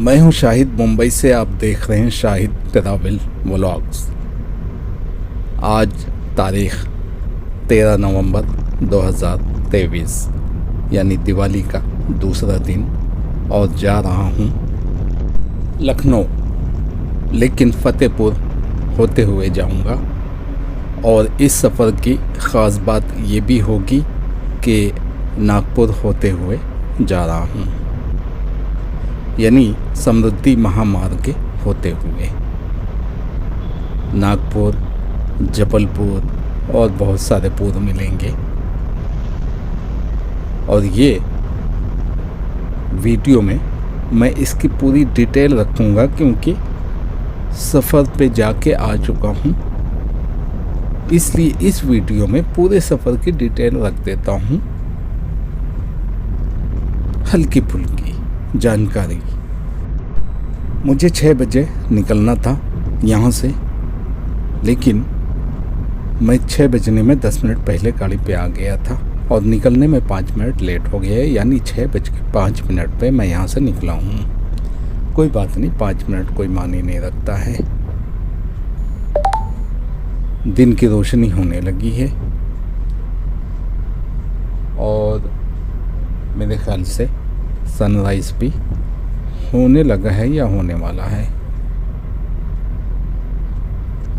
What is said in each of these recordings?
मैं हूं शाहिद, मुंबई से। आप देख रहे हैं शाहिद ट्रैवल व्लॉग्स। आज तारीख 13 नवंबर 2023 यानी दिवाली का दूसरा दिन, और जा रहा हूं लखनऊ, लेकिन फतेहपुर होते हुए जाऊंगा। और इस सफ़र की ख़ास बात ये भी होगी कि नागपुर होते हुए जा रहा हूं, यानी समृद्धि महामार्ग होते हुए नागपुर, जबलपुर और बहुत सारे पुर मिलेंगे। और ये वीडियो में मैं इसकी पूरी डिटेल रखूँगा, क्योंकि सफ़र पे जाके आ चुका हूँ, इसलिए इस वीडियो में पूरे सफ़र की डिटेल रख देता हूँ, हल्की फुल्की जानकारी। मुझे 6 बजे निकलना था यहाँ से, लेकिन मैं 6 बजने में 10 मिनट पहले गाड़ी पे आ गया था और निकलने में 5 मिनट लेट हो गया, यानी 6:05 पे मैं यहाँ से निकला हूँ। कोई बात नहीं, 5 मिनट कोई मानी नहीं रखता है। दिन की रोशनी होने लगी है और मेरे ख्याल से सनराइज भी होने लगा है या होने वाला है,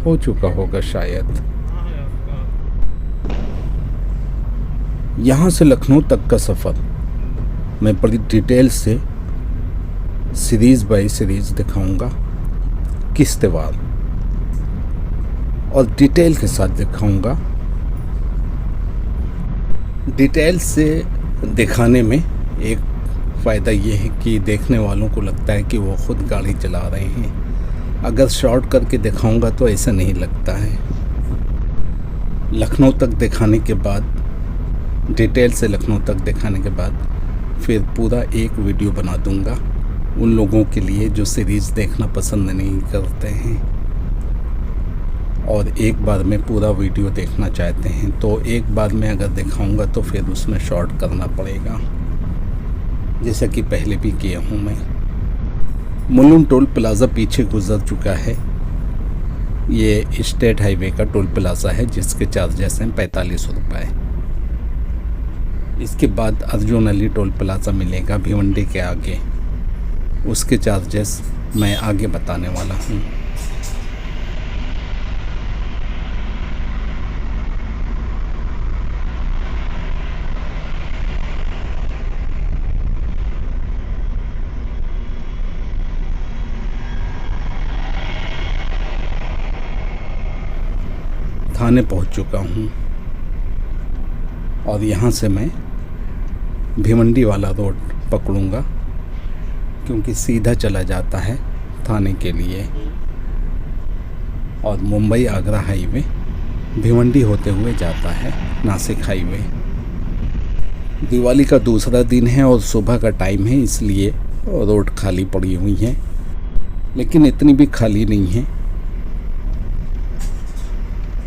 हो चुका होगा शायद। यहाँ से लखनऊ तक का सफ़र मैं बड़ी डिटेल से सीरीज़ बाय सीरीज़ दिखाऊंगा, किश्तवार, और डिटेल के साथ दिखाऊंगा। डिटेल से दिखाने में एक फ़ायदा ये है कि देखने वालों को लगता है कि वो खुद गाड़ी चला रहे हैं। अगर शॉर्ट करके दिखाऊंगा तो ऐसा नहीं लगता है। लखनऊ तक दिखाने के बाद, डिटेल से लखनऊ तक दिखाने के बाद फिर पूरा एक वीडियो बना दूंगा उन लोगों के लिए जो सीरीज़ देखना पसंद नहीं करते हैं और एक बार में पूरा वीडियो देखना चाहते हैं। तो एक बार में अगर दिखाऊंगा तो फिर उसमें शॉर्ट करना पड़ेगा, जैसा कि पहले भी किया हूँ मैं। मुलुंड टोल प्लाज़ा पीछे गुजर चुका है। ये स्टेट हाईवे का टोल प्लाज़ा है जिसके चार्जेस हैं 45 रुपये। इसके बाद अर्जुन अली टोल प्लाज़ा मिलेगा भिवंडी के आगे, उसके चार्जेस मैं आगे बताने वाला हूँ। थाने पहुंच चुका हूं और यहाँ से मैं भिवंडी वाला रोड पकड़ूंगा, क्योंकि सीधा चला जाता है थाने के लिए। और मुंबई आगरा हाईवे भिवंडी होते हुए जाता है नासिक हाईवे। दिवाली का दूसरा दिन है और सुबह का टाइम है, इसलिए रोड खाली पड़ी हुई है, लेकिन इतनी भी खाली नहीं है।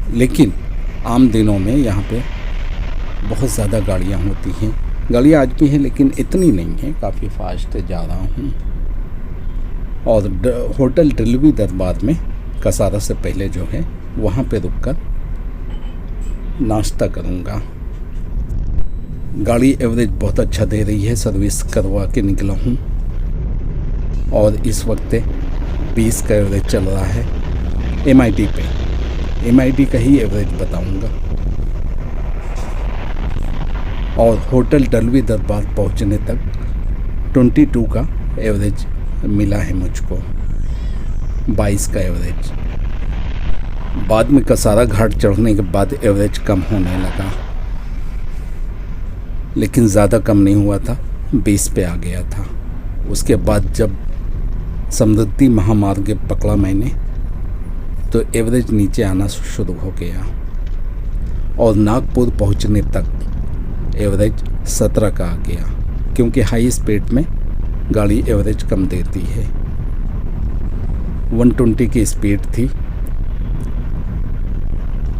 लेकिन आम दिनों में यहाँ पे बहुत ज़्यादा गाड़ियाँ होती हैं। गाड़ियाँ आज भी हैं, लेकिन इतनी नहीं है, काफ़ी फास्ट जा रहा हूँ। और होटल दिल्वी दरबार में कसारा से पहले जो है वहाँ पे रुककर नाश्ता करूँगा। गाड़ी एवरेज बहुत अच्छा दे रही है, सर्विस करवा के निकला हूँ और इस वक्त 20 का एवरेज चल रहा है MID पे। MID का ही एवरेज बताऊंगा। और होटल दिल्वी दरबार पहुंचने तक 22 का एवरेज मिला है मुझको, 22 का एवरेज। बाद में कसारा घाट चढ़ने के बाद एवरेज कम होने लगा, लेकिन ज़्यादा कम नहीं हुआ था, 20 पे आ गया था। उसके बाद जब समृद्धि महामार्ग पकड़ा मैंने तो एवरेज नीचे आना शुरू हो गया और नागपुर पहुंचने तक एवरेज 17 का आ गया, क्योंकि हाई स्पीड में गाड़ी एवरेज कम देती है। 120 की स्पीड थी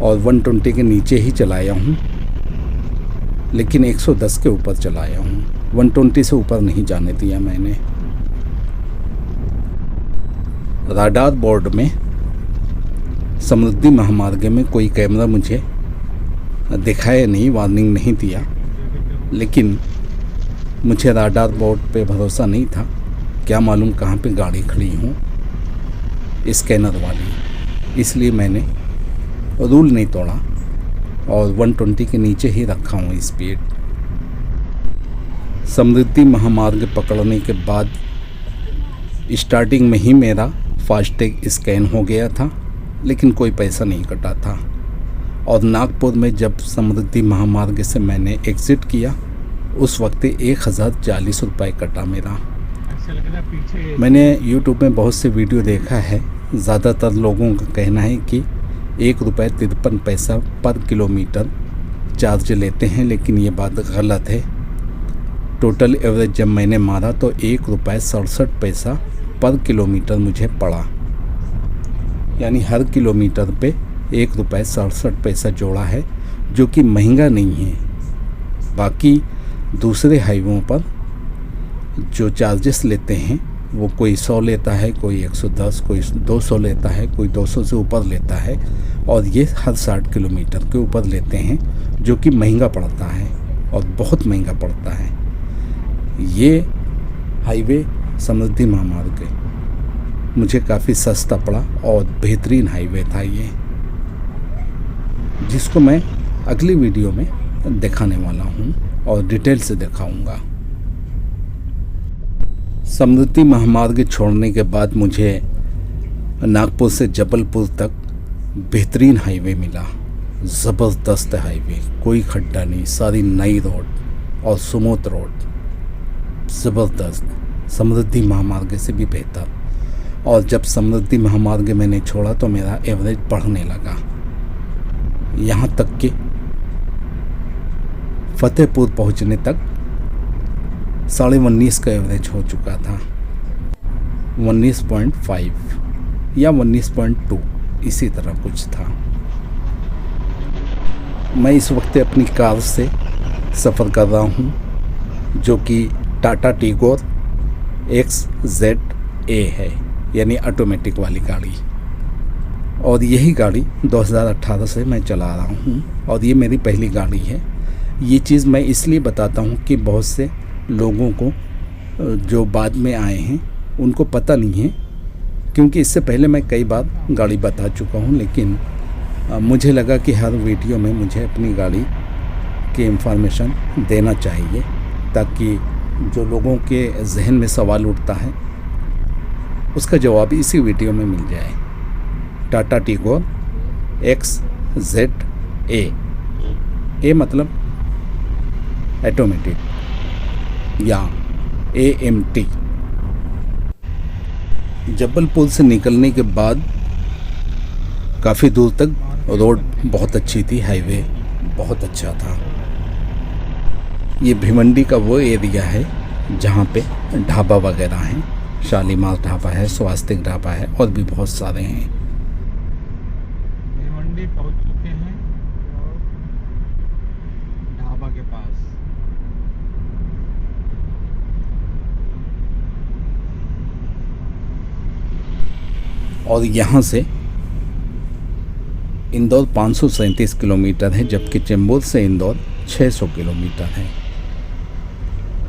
और 120 के नीचे ही चलाया हूँ, लेकिन 110 के ऊपर चलाया हूँ। 120 से ऊपर नहीं जाने दिया मैंने। राडार बोर्ड में समृद्धि महामार्ग में कोई कैमरा मुझे दिखाया नहीं, वार्निंग नहीं दिया, लेकिन मुझे राडार बोर्ड पे भरोसा नहीं था। क्या मालूम कहाँ पे गाड़ी खड़ी हूँ स्कैनर वाली, इसलिए मैंने रूल नहीं तोड़ा और 120 के नीचे ही रखा हूँ स्पीड। समृद्धि महामार्ग पकड़ने के बाद स्टार्टिंग में ही मेरा फास्टैग स्कैन हो गया था, लेकिन कोई पैसा नहीं कटा था। और नागपुर में जब समृद्धि महामार्ग से मैंने एग्ज़िट किया उस वक्त 1040 रुपये कटा मेरा। मैंने यूट्यूब में बहुत से वीडियो देखा है, ज़्यादातर लोगों का कहना है कि 1.53 रुपये पर किलोमीटर चार्ज लेते हैं, लेकिन ये बात गलत है। टोटल एवरेज जब मैंने मारा तो 1.67 रुपये पर किलोमीटर मुझे पड़ा, यानी हर किलोमीटर पे 1.67 रुपये जोड़ा है, जो कि महंगा नहीं है। बाकी दूसरे हाईवों पर जो चार्जेस लेते हैं वो कोई 100 लेता है, कोई 110, कोई 200 लेता है, कोई 200 से ऊपर लेता है, और ये हर 60 किलोमीटर के ऊपर लेते हैं, जो कि महंगा पड़ता है और बहुत महंगा पड़ता है। ये हाईवे समृद्धि महामार्ग मुझे काफ़ी सस्ता पड़ा और बेहतरीन हाईवे था ये, जिसको मैं अगली वीडियो में दिखाने वाला हूँ और डिटेल से दिखाऊंगा। समृद्धि महामार्ग छोड़ने के बाद मुझे नागपुर से जबलपुर तक बेहतरीन हाईवे मिला, ज़बरदस्त हाईवे, कोई खड्डा नहीं, सारी नई रोड और स्मूथ रोड, ज़बरदस्त, समृद्धि महामार्ग से भी बेहतर। और जब समृद्धि महामार्ग मैंने छोड़ा तो मेरा एवरेज बढ़ने लगा, यहाँ तक कि फतेहपुर पहुँचने तक 19.5 का एवरेज हो चुका था, 19.5 या 19.2 इसी तरह कुछ था। मैं इस वक्त अपनी कार से सफ़र कर रहा हूँ, जो कि टाटा टिगोर XZA है, यानी ऑटोमेटिक वाली गाड़ी। और यही गाड़ी 2018 से मैं चला रहा हूँ और ये मेरी पहली गाड़ी है। ये चीज़ मैं इसलिए बताता हूँ कि बहुत से लोगों को जो बाद में आए हैं उनको पता नहीं है, क्योंकि इससे पहले मैं कई बार गाड़ी बता चुका हूँ, लेकिन मुझे लगा कि हर वीडियो में मुझे अपनी गाड़ी की इंफॉर्मेशन देना चाहिए, ताकि जो लोगों के जहन में सवाल उठता है उसका जवाब इसी वीडियो में मिल जाए। टाटा टिगोर XZA, ए मतलब ऑटोमेटिक या AMT। जबलपुर से निकलने के बाद काफ़ी दूर तक रोड बहुत अच्छी थी, हाईवे बहुत अच्छा था। ये भिवंडी का वो एरिया है जहाँ पे ढाबा वगैरह हैं, शालीमार ढाबा है, स्वास्तिक ढाबा है, और भी बहुत सारे हैं। भिवंडी पहुँच चुके हैं ढाबा के पास। और यहाँ से इंदौर 537 किलोमीटर है, जबकि चेंबूर से इंदौर 600 किलोमीटर है।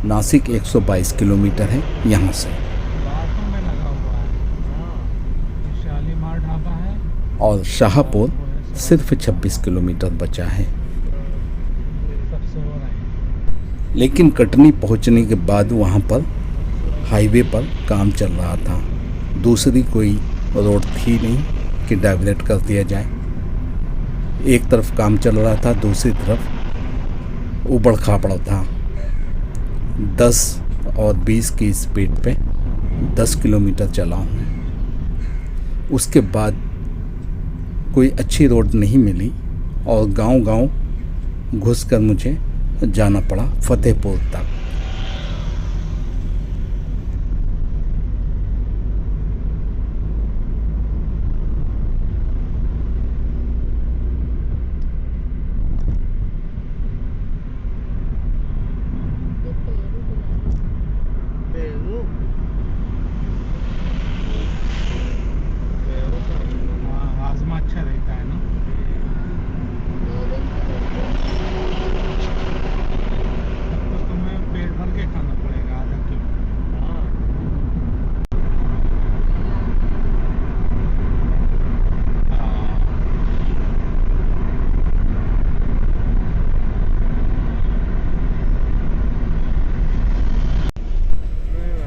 नासिक 122 किलोमीटर है यहाँ से। बातों में लगा हुआ है। शालीमार ढाबा है और शाहपुर सिर्फ 26 किलोमीटर बचा है। सब सो रहे हैं। लेकिन कटनी पहुँचने के बाद वहाँ पर हाईवे पर काम चल रहा था, दूसरी कोई रोड थी नहीं कि डाइवर्ट कर दिया जाए। एक तरफ काम चल रहा था, दूसरी तरफ उबड़ खाबड़ था। 10 और 20 की स्पीड पे 10 किलोमीटर चला हूँ। उसके बाद कोई अच्छी रोड नहीं मिली और गांव-गांव घुसकर मुझे जाना पड़ा फतेहपुर तक।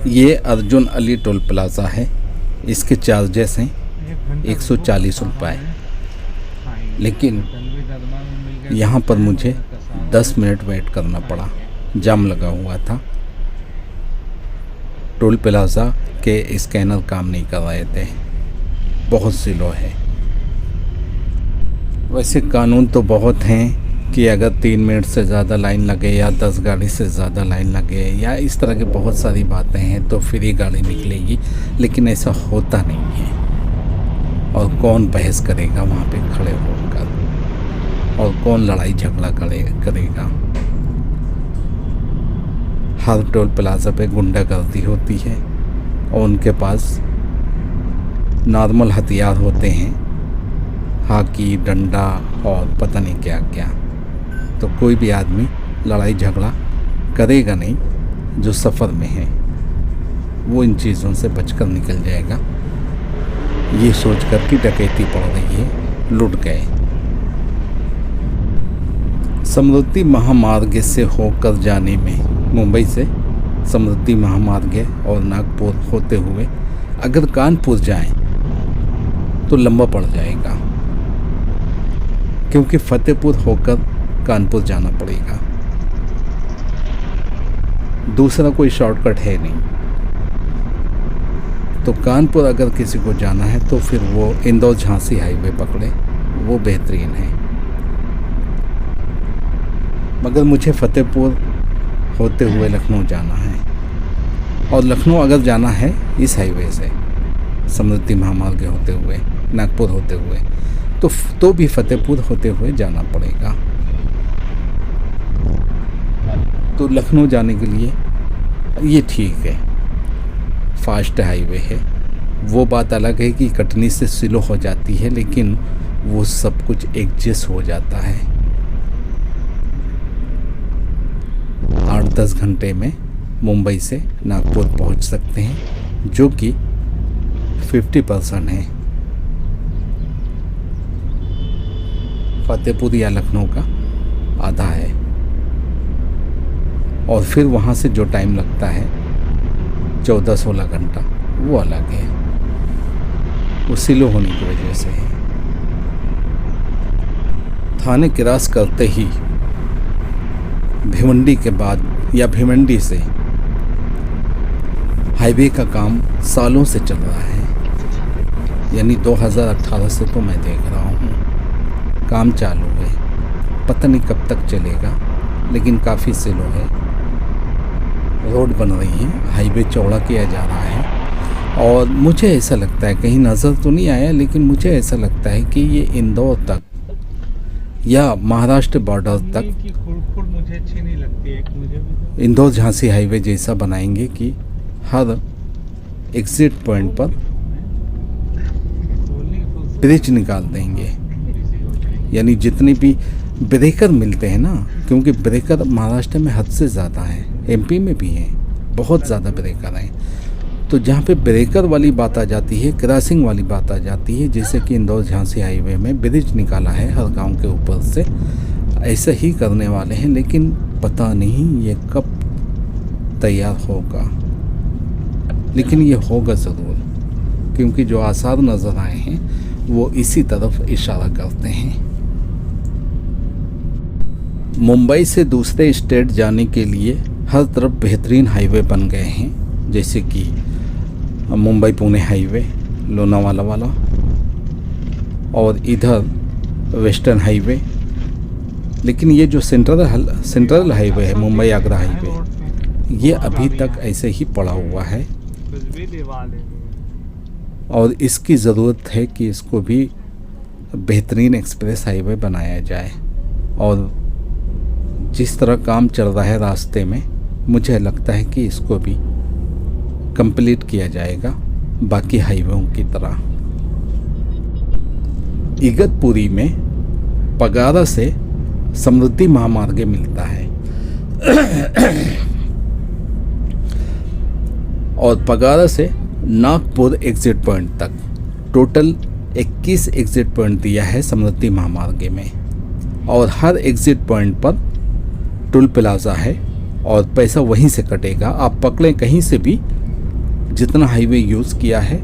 ये अर्जुन अली टोल प्लाज़ा है। इसके चार्जेस हैं 140 रुपये, लेकिन यहाँ पर मुझे 10 मिनट वेट करना पड़ा, जाम लगा हुआ था। टोल प्लाज़ा के स्कैनर काम नहीं कर रहे थे, बहुत स्लो है। वैसे कानून तो बहुत हैं कि अगर 3 मिनट से ज़्यादा लाइन लगे या 10 गाड़ी से ज़्यादा लाइन लगे या इस तरह की बहुत सारी बातें हैं तो फ्री गाड़ी निकलेगी, लेकिन ऐसा होता नहीं है। और कौन बहस करेगा वहाँ पे खड़े होकर, और कौन लड़ाई झगड़ा करेगा। हर टोल प्लाज़ा पे गुंडागर्दी होती है और उनके पास नॉर्मल हथियार होते हैं, हाकी, डंडा और पता नहीं क्या क्या। तो कोई भी आदमी लड़ाई झगड़ा करेगा नहीं जो सफ़र में है, वो इन चीज़ों से बचकर निकल जाएगा। ये सोच कर कि डकैती पड़ रही है, लूट गए। समृद्धि महामार्ग से होकर जाने में, मुंबई से समृद्धि महामार्ग और नागपुर होते हुए अगर कानपुर जाएं तो लंबा पड़ जाएगा, क्योंकि फतेहपुर होकर कानपुर जाना पड़ेगा। दूसरा कोई शॉर्टकट है नहीं। तो कानपुर अगर किसी को जाना है तो फिर वो इंदौर झांसी हाईवे पकड़े, वो बेहतरीन है। मगर मुझे फतेहपुर होते हुए लखनऊ जाना है, और लखनऊ अगर जाना है इस हाईवे से समृद्धि महामार्ग होते हुए, नागपुर होते हुए, तो भी फतेहपुर होते हुए जाना पड़ेगा। तो लखनऊ जाने के लिए ये ठीक है, फास्ट हाईवे है। वो बात अलग है कि कटनी से स्लो हो जाती है, लेकिन वो सब कुछ एडजस्ट हो जाता है। 8-10 घंटे में मुंबई से नागपुर पहुंच सकते हैं, जो कि 50% है फतेहपुर या लखनऊ का आधा है। और फिर वहाँ से जो टाइम लगता है 14-16 घंटा, वो अलग है, वो स्लो होने की वजह से है। थाने क्रॉस करते ही भिवंडी के बाद या भिवंडी से हाईवे का काम सालों से चल रहा है, यानी 2018 से तो मैं देख रहा हूँ काम चालू है। पता नहीं कब तक चलेगा, लेकिन काफ़ी स्लो है। रोड बन रही है, हाईवे चौड़ा किया जा रहा है, और मुझे ऐसा लगता है, कहीं नज़र तो नहीं आया, लेकिन मुझे ऐसा लगता है कि ये इंदौर तक या महाराष्ट्र बॉर्डर तक मुझे अच्छी नहीं लगती है। मुझे इंदौर झांसी हाईवे जैसा बनाएंगे कि हर एग्जिट पॉइंट पर ब्रिज निकाल देंगे, यानी जितने भी ब्रेकर मिलते हैं ना, क्योंकि ब्रेकर महाराष्ट्र में हद से ज़्यादा है, एमपी में भी हैं, बहुत ज़्यादा ब्रेकर हैं। तो जहाँ पे ब्रेकर वाली बात आ जाती है, क्रॉसिंग वाली बात आ जाती है, जैसे कि इंदौर झांसी हाईवे में ब्रिज निकाला है हर गांव के ऊपर से, ऐसा ही करने वाले हैं। लेकिन पता नहीं ये कब तैयार होगा, लेकिन ये होगा ज़रूर, क्योंकि जो आसार नज़र आए हैं वो इसी तरफ इशारा करते हैं। मुंबई से दूसरे स्टेट जाने के लिए हर तरफ बेहतरीन हाईवे बन गए हैं, जैसे कि मुंबई पुणे हाईवे, लोनावाला वाला, और इधर वेस्टर्न हाईवे। लेकिन ये जो सेंट्रल हाईवे है, मुंबई आगरा हाईवे, ये अभी तक ऐसे ही पड़ा हुआ है, और इसकी ज़रूरत है कि इसको भी बेहतरीन एक्सप्रेस हाईवे बनाया जाए। और जिस तरह काम चल रहा है रास्ते में, मुझे लगता है कि इसको भी कंप्लीट किया जाएगा बाकी हाईवेों की तरह। इगतपुरी में पगारा से समृद्धि महामार्ग मिलता है और पगारा से नागपुर एग्जिट पॉइंट तक टोटल 21 एग्जिट पॉइंट दिया है समृद्धि महामार्ग में, और हर एग्जिट पॉइंट पर टोल प्लाज़ा है और पैसा वहीं से कटेगा। आप पकड़ें कहीं से भी जितना हाईवे यूज़ किया है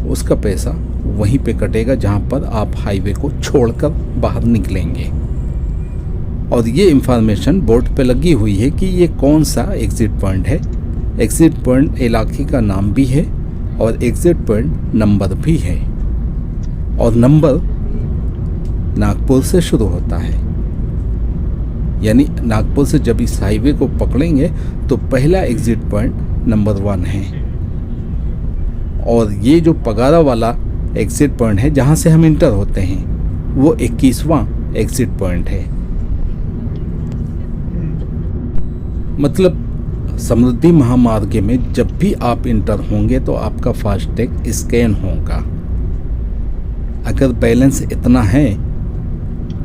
उसका पैसा वहीं पे कटेगा जहाँ पर आप हाईवे को छोड़कर बाहर निकलेंगे। और ये इंफॉर्मेशन बोर्ड पे लगी हुई है कि ये कौन सा एग्ज़िट पॉइंट है। एग्ज़िट पॉइंट इलाके का नाम भी है और एग्ज़िट पॉइंट नंबर भी है, और नंबर नागपुर से शुरू होता है। यानी नागपुर से जब इस हाईवे को पकड़ेंगे तो पहला एग्ज़िट पॉइंट नंबर 1 है, और ये जो पगारा वाला एग्ज़िट पॉइंट है जहाँ से हम इंटर होते हैं वो 21वां एग्ज़िट पॉइंट है। मतलब समृद्धि महामार्ग में जब भी आप इंटर होंगे तो आपका फास्टैग स्कैन होगा। अगर बैलेंस इतना है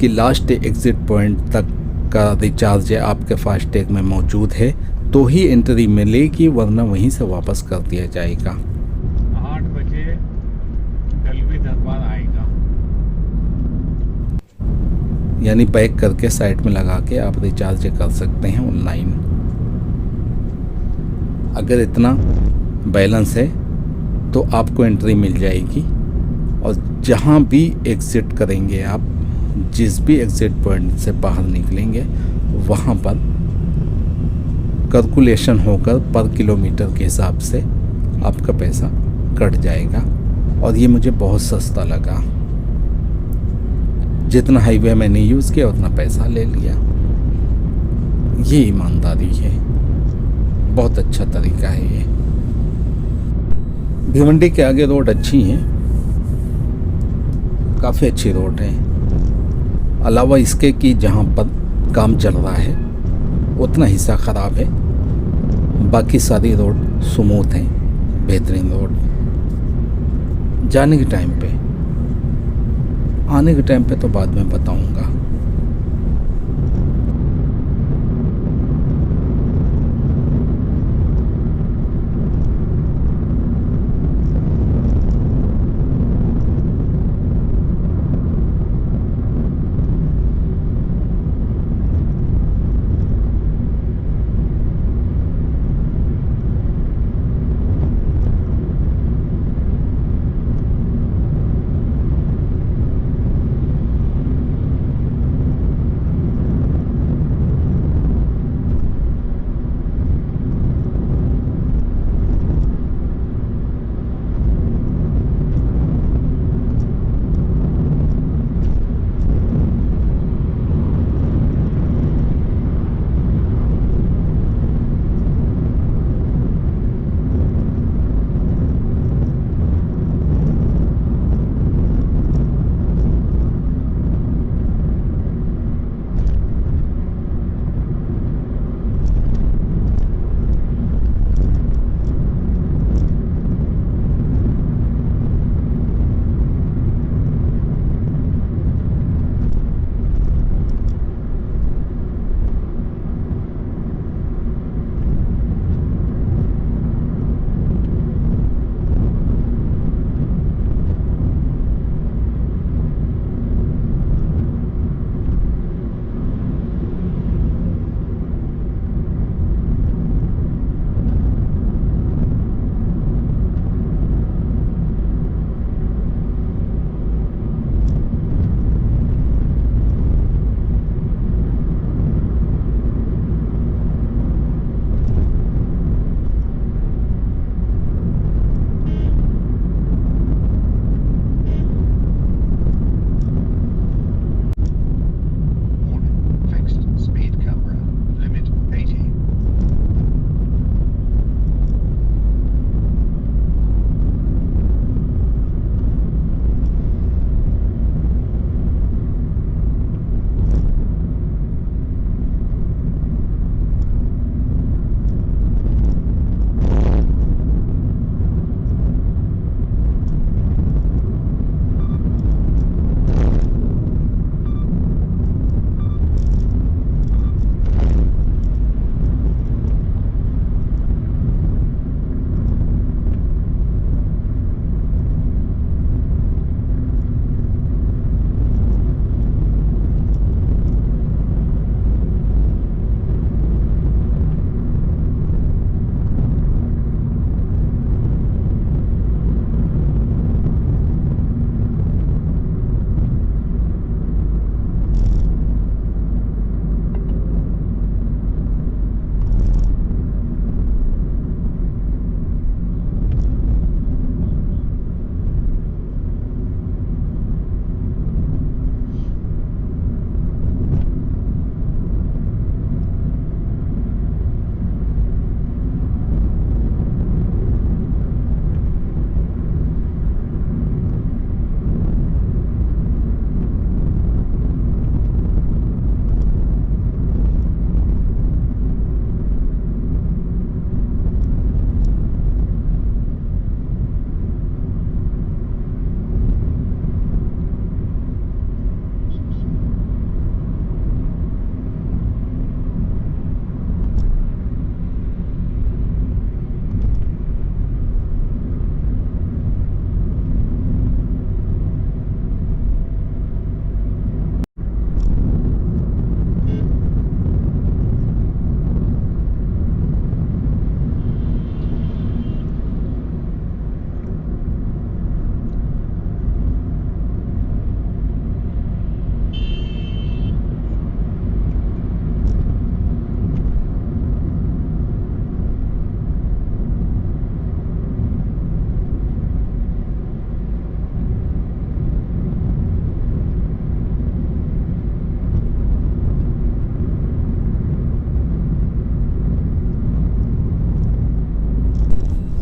कि लास्ट एग्ज़िट पॉइंट तक का रिचार्ज आपके फास्टैग में मौजूद है तो ही एंट्री मिलेगी, वरना वहीं से वापस कर दिया जाएगा। 8 बजे दलवी दरबार आएगा। यानी बैक करके साइड में लगा के आप रिचार्ज कर सकते हैं ऑनलाइन। अगर इतना बैलेंस है तो आपको एंट्री मिल जाएगी, और जहाँ भी एग्ज़िट करेंगे आप, जिस भी एग्ज़िट पॉइंट से बाहर निकलेंगे वहाँ पर कैलकुलेशन होकर पर किलोमीटर के हिसाब से आपका पैसा कट जाएगा। और ये मुझे बहुत सस्ता लगा। जितना हाईवे मैंने यूज़ किया उतना पैसा ले लिया। ये ईमानदारी है, बहुत अच्छा तरीका है ये। भिवंडी के आगे रोड अच्छी हैं, काफ़ी अच्छी रोड है। अलावा इसके कि जहाँ पर काम चल रहा है उतना हिस्सा ख़राब है, बाकी सारी रोड स्मूथ है, बेहतरीन रोड। जाने के टाइम पे, आने के टाइम पे तो बाद में बताऊंगा।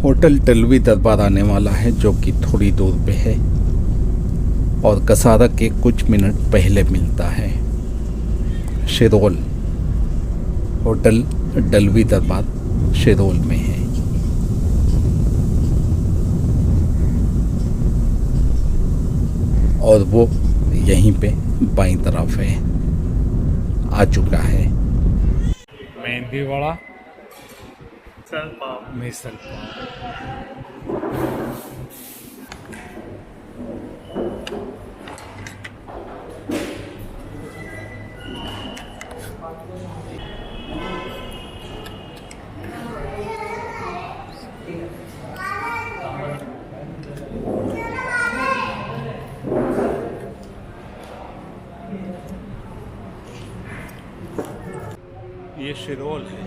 होटल टेलवी दरबार आने वाला है, जो कि थोड़ी दूर पे है और कसारा के कुछ मिनट पहले मिलता है। शिरोल, होटल टेलवी दरबार शिरोल में है। और वो यहीं पे बाईं तरफ है, आ चुका है। मेहंदी वड़ा, मिसल पाव। ये शिरोल है,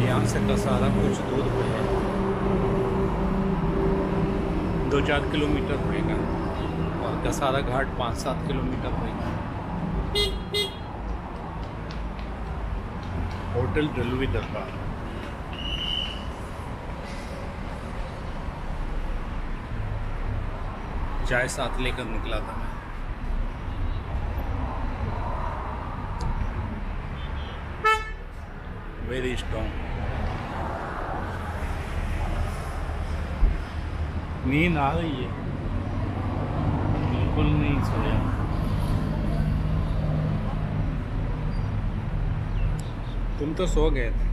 यहाँ से कसारा कुछ दूर पे है, 2-4 किलोमीटर होएगा और कसारा घाट 5-7 किलोमीटर होएगा। होटल टेलवी दरबार। चाय साथ लेकर निकला था मैं। Very strong. नींद आ रही है, बिल्कुल नहीं सोया। तुम तो सो गए थे।